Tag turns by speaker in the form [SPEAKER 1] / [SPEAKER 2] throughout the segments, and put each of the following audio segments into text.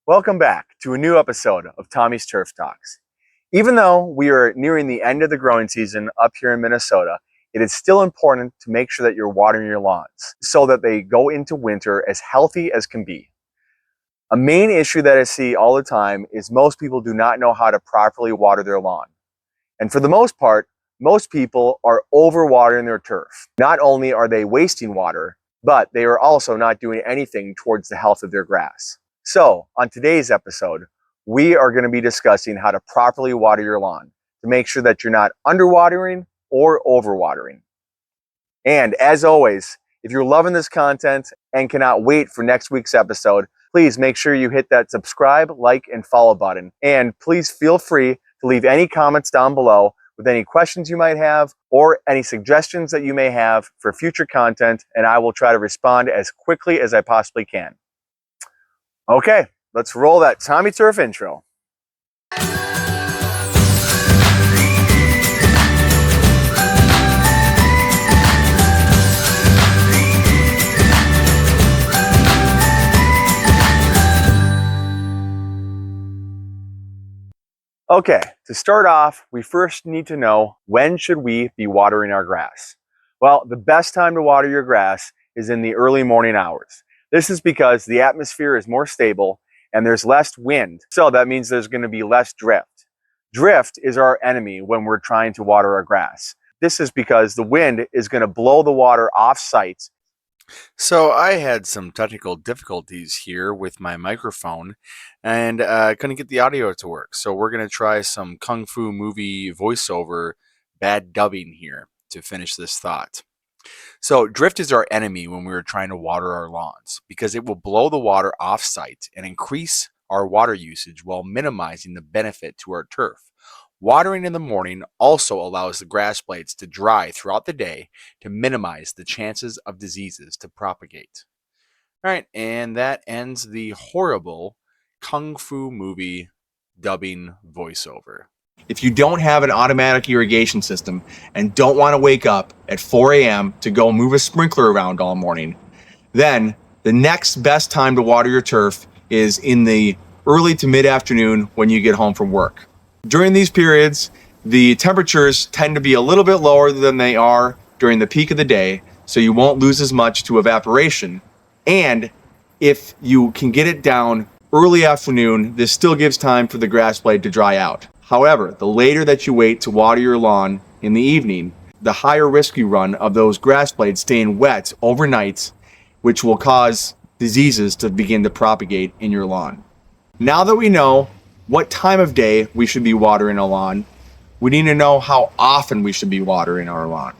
[SPEAKER 1] Welcome back to a new episode of Tommy's Turf Talks. Even though we are nearing the end of the growing season up here in Minnesota, it is still important to make sure that you're watering your lawns so that they go into winter as healthy as can be. A main issue that I see all the time is most people do not know how to properly water their lawn. And for the most part, most people are overwatering their turf. Not only are they wasting water, but they are also not doing anything towards the health of their grass. So, on today's episode, we are going to be discussing how to properly water your lawn to make sure that you're not underwatering or overwatering. And as always, if you're loving this content and cannot wait for next week's episode, please make sure you hit that subscribe, like, and follow button. And please feel free to leave any comments down below with any questions you might have or any suggestions that you may have for future content, and I will try to respond as quickly as I possibly can. Okay, let's roll that Tommy Turf intro. Okay, to start off, we first need to know, when should we be watering our grass? Well, the best time to water your grass is in the early morning hours. This is because the atmosphere is more stable and there's less wind, so that means there's going to be less drift. Drift is our enemy when we're trying to water our grass. This is because the wind is going to blow the water off site.
[SPEAKER 2] So I had some technical difficulties here with my microphone and couldn't get the audio to work. So we're going to try some Kung Fu movie voiceover bad dubbing here to finish this thought. So drift is our enemy when we're trying to water our lawns because it will blow the water off site and increase our water usage while minimizing the benefit to our turf. Watering in the morning also allows the grass blades to dry throughout the day to minimize the chances of diseases to propagate. All right, and that ends the horrible Kung Fu movie dubbing voiceover.
[SPEAKER 3] If you don't have an automatic irrigation system and don't want to wake up at 4 a.m. to go move a sprinkler around all morning, then the next best time to water your turf is in the early to mid-afternoon when you get home from work. During these periods, the temperatures tend to be a little bit lower than they are during the peak of the day, so you won't lose as much to evaporation. And if you can get it down early afternoon, this still gives time for the grass blade to dry out. However, the later that you wait to water your lawn in the evening, the higher risk you run of those grass blades staying wet overnight, which will cause diseases to begin to propagate in your lawn. Now that we know what time of day we should be watering a lawn, we need to know how often we should be watering our lawn.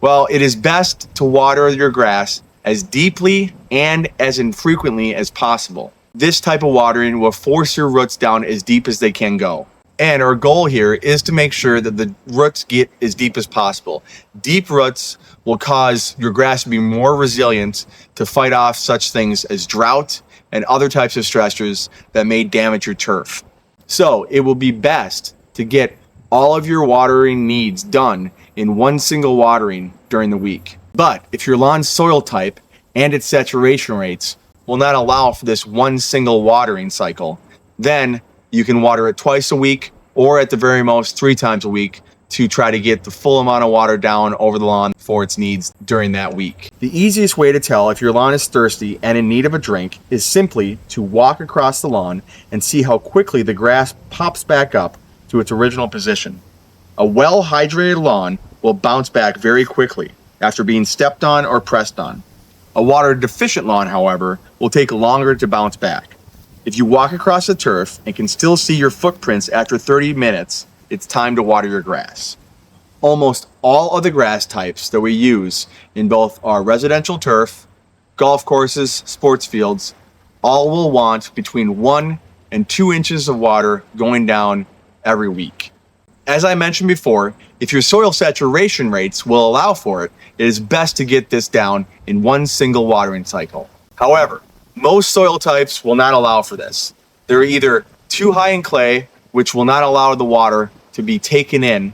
[SPEAKER 3] Well, it is best to water your grass as deeply and as infrequently as possible. This type of watering will force your roots down as deep as they can go. And our goal here is to make sure that the roots get as deep as possible. Deep roots will cause your grass to be more resilient to fight off such things as drought and other types of stressors that may damage your turf. So it will be best to get all of your watering needs done in one single watering during the week. But if your lawn's soil type and its saturation rates will not allow for this one single watering cycle, then you can water it twice a week or at the very most 3 times a week to try to get the full amount of water down over the lawn for its needs during that week. The easiest way to tell if your lawn is thirsty and in need of a drink is simply to walk across the lawn and see how quickly the grass pops back up to its original position. A well-hydrated lawn will bounce back very quickly after being stepped on or pressed on. A water-deficient lawn, however, will take longer to bounce back. If you walk across the turf and can still see your footprints after 30 minutes, it's time to water your grass. Almost all of the grass types that we use in both our residential turf, golf courses, sports fields, all will want between 1 and 2 inches of water going down every week. As I mentioned before, if your soil saturation rates will allow for it, it is best to get this down in one single watering cycle. However, most soil types will not allow for this. They're either too high in clay, which will not allow the water to be taken in,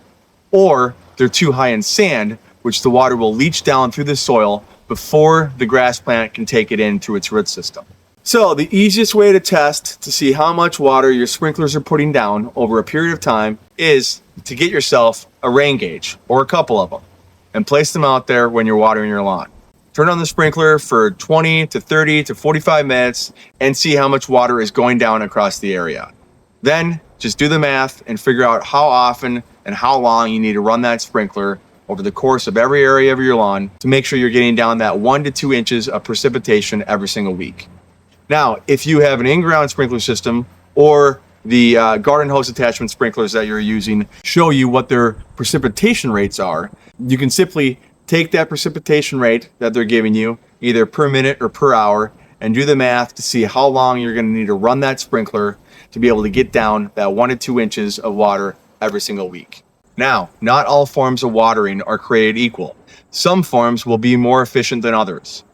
[SPEAKER 3] or they're too high in sand, which the water will leach down through the soil before the grass plant can take it in through its root system. So the easiest way to test to see how much water your sprinklers are putting down over a period of time is to get yourself a rain gauge or a couple of them and place them out there when you're watering your lawn. Turn on the sprinkler for 20 to 30 to 45 minutes and see how much water is going down across the area. Then just do the math and figure out how often and how long you need to run that sprinkler over the course of every area of your lawn to make sure you're getting down that 1 to 2 inches of precipitation every single week. Now, if you have an in-ground sprinkler system or the garden hose attachment sprinklers that you're using show you what their precipitation rates are, you can simply take that precipitation rate that they're giving you, either per minute or per hour, and do the math to see how long you're going to need to run that sprinkler to be able to get down that 1 to 2 inches of water every single week. Now, not all forms of watering are created equal. Some forms will be more efficient than others.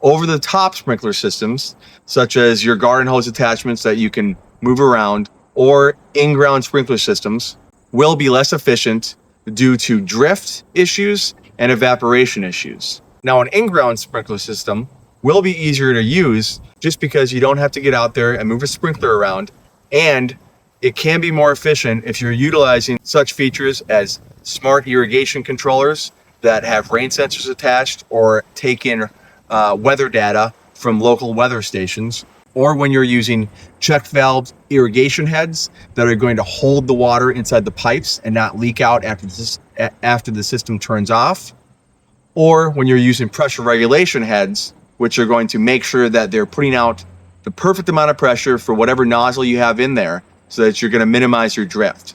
[SPEAKER 3] Over-the-top sprinkler systems, such as your garden hose attachments that you can move around, or in-ground sprinkler systems, will be less efficient due to drift issues and evaporation issues. Now, an in-ground sprinkler system will be easier to use just because you don't have to get out there and move a sprinkler around, and it can be more efficient if you're utilizing such features as smart irrigation controllers that have rain sensors attached or take in weather data from local weather stations, or when you're using check valve irrigation heads that are going to hold the water inside the pipes and not leak out after the system turns off, or when you're using pressure regulation heads, which are going to make sure that they're putting out the perfect amount of pressure for whatever nozzle you have in there so that you're going to minimize your drift.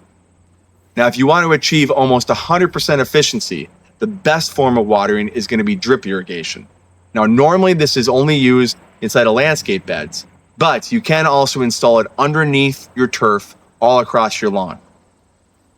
[SPEAKER 3] Now, if you want to achieve almost 100% efficiency, the best form of watering is going to be drip irrigation. Now, normally this is only used inside of landscape beds, but you can also install it underneath your turf all across your lawn.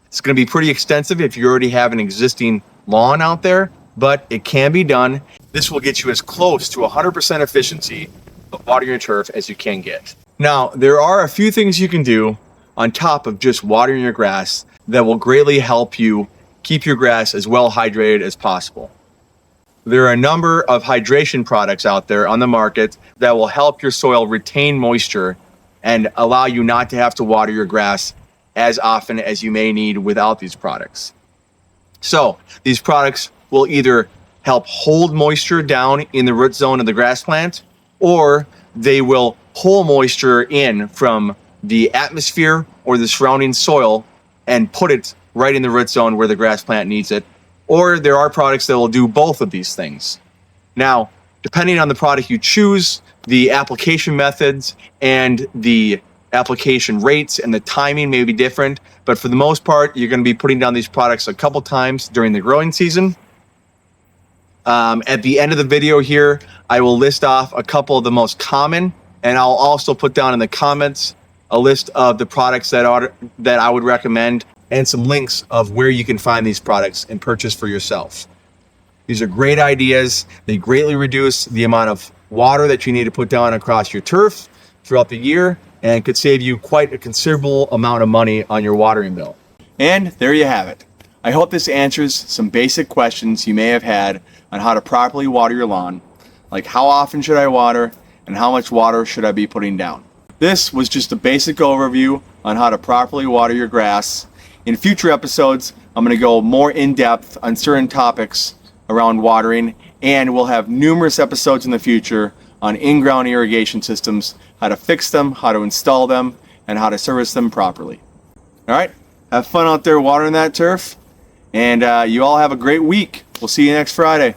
[SPEAKER 3] It's going to be pretty extensive if you already have an existing lawn out there, but it can be done. This will get you as close to 100% efficiency of watering your turf as you can get. Now, there are a few things you can do on top of just watering your grass that will greatly help you keep your grass as well hydrated as possible. There are a number of hydration products out there on the market that will help your soil retain moisture and allow you not to have to water your grass as often as you may need without these products. So these products will either help hold moisture down in the root zone of the grass plant, or they will pull moisture in from the atmosphere or the surrounding soil and put it right in the root zone where the grass plant needs it. Or there are products that will do both of these things. Now, depending on the product you choose, the application methods and the application rates and the timing may be different, but for the most part, you're going to be putting down these products a couple times during the growing season. At the end of the video here, I will list off a couple of the most common, and I'll also put down in the comments a list of the products that I would recommend and some links of where you can find these products and purchase for yourself. These are great ideas. They greatly reduce the amount of water that you need to put down across your turf throughout the year and could save you quite a considerable amount of money on your watering bill. And there you have it. I hope this answers some basic questions you may have had on how to properly water your lawn, like how often should I water and how much water should I be putting down. This was just a basic overview on how to properly water your grass. In future episodes, I'm going to go more in depth on certain topics around watering, and we'll have numerous episodes in the future on in-ground irrigation systems, how to fix them, how to install them, and how to service them properly. All right, have fun out there watering that turf, and you all have a great week. We'll see you next Friday.